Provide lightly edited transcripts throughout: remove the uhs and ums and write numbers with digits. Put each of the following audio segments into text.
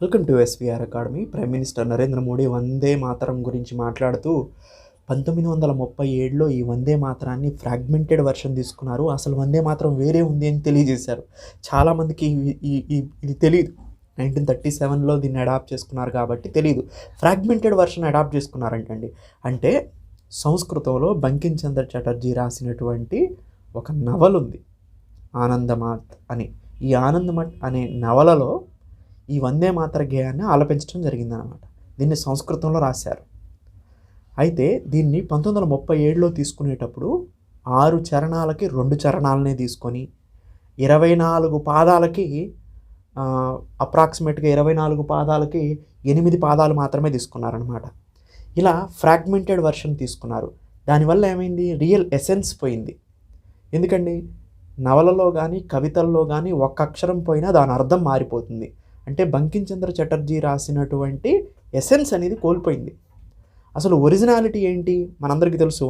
Welcome to SVR academy. Prime minister Narendra Modi Vande Mataram గురించి మాట్లాడుతూ 1937లో ఈ వందే మాతరాన్ని ఫ్రాగ్మెంటెడ్ వర్షన్ తీసుకున్నారు. అసలు వందే మాతరం వేరే ఉంది అని తెలియజేశారు. చాలామందికి ఇది తెలియదు. 1937లో దీన్ని అడాప్ట్ చేసుకున్నారు కాబట్టి తెలియదు. ఫ్రాగ్మెంటెడ్ వర్షన్ అడాప్ట్ చేసుకున్నారంటండి. అంటే సంస్కృతంలో బంకిం చంద్ర చటర్జీ రాసినటువంటి ఒక నవల ఉంది, ఆనందమాత్ అని. ఈ ఆనందమఠ్ అనే నవలలో ఈ వందే మాతర గేయాన్ని ఆలపించడం జరిగిందనమాట. దీన్ని సంస్కృతంలో రాశారు. అయితే దీన్ని 1937లో తీసుకునేటప్పుడు 6 చరణాలకి 2 చరణాలనే తీసుకొని 24 పాదాలకి అప్రాక్సిమేట్గా 24 పాదాలకి 8 పాదాలు మాత్రమే తీసుకున్నారనమాట. ఇలా ఫ్రాగ్మెంటెడ్ వర్షన్ తీసుకున్నారు. దానివల్ల ఏమైంది, రియల్ ఎసెన్స్ పోయింది. ఎందుకండి, నవలలో కానీ కవితల్లో కానీ ఒక్క అక్షరం పోయినా దాని అర్థం మారిపోతుంది. అంటే బంకిం చంద్ర చటర్జీ రాసినటువంటి ఎసెన్స్ అనేది కోల్పోయింది. అసలు ఒరిజినాలిటీ ఏంటి మనందరికీ తెలుసు.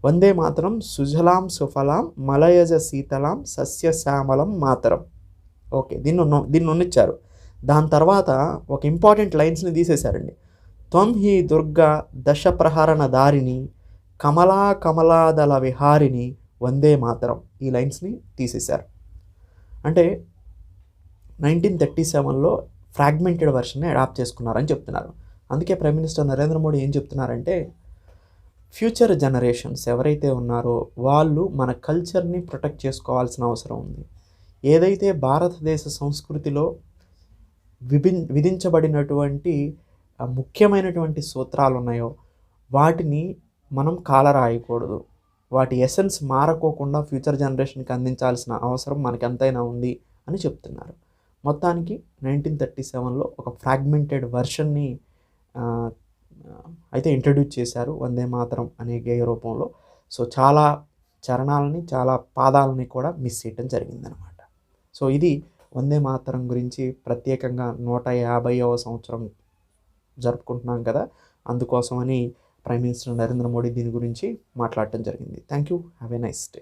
వందే మాతరం సుజలాం సుఫలాం మలయజ శీతలాం సస్యశ్యామలం మాతరం. ఓకే, దీన్ని ఉన్నిచ్చారు. దాని తర్వాత ఒక ఇంపార్టెంట్ లైన్స్ని తీసేశారండి. త్వం హి దుర్గా దశ ప్రహరణ దారిని కమలా కమలాదళ విహారిని వందే మాతరం. ఈ లైన్స్ని తీసేశారు. అంటే 1937లో ఫ్రాగ్మెంటెడ్ వర్షన్ని అడాప్ట్ చేసుకున్నారని చెప్తున్నారు. అందుకే ప్రైమ్ మినిస్టర్ నరేంద్ర మోడీ ఏం చెప్తున్నారంటే, ఫ్యూచర్ జనరేషన్స్ ఎవరైతే ఉన్నారో వాళ్ళు మన కల్చర్ని ప్రొటెక్ట్ చేసుకోవాల్సిన అవసరం ఉంది. ఏదైతే భారతదేశ సంస్కృతిలో విధించబడినటువంటి ముఖ్యమైనటువంటి సూత్రాలు ఉన్నాయో వాటిని మనం కాలరాయకూడదు. వాటి ఎసెన్స్ మారకోకుండా ఫ్యూచర్ జనరేషన్కి అందించాల్సిన అవసరం మనకి ఎంతైనా ఉంది అని చెప్తున్నారు. మొత్తానికి 1937లో ఒక ఫ్రాగ్మెంటెడ్ వర్షన్ని అయితే ఇంట్రడ్యూస్ చేశారు వందే మాతరం అనే గేయ రూపంలో. సో చాలా చరణాలని, చాలా పాదాలని కూడా మిస్ చేయడం జరిగిందనమాట. సో ఇది వందే మాతరం గురించి ప్రత్యేకంగా 150వ సంవత్సరం జరుపుకుంటున్నాం కదా, అందుకోసమని ప్రైమ్ మినిస్టర్ నరేంద్ర మోడీ దీని గురించి మాట్లాడటం జరిగింది. Thank you. Have a nice day.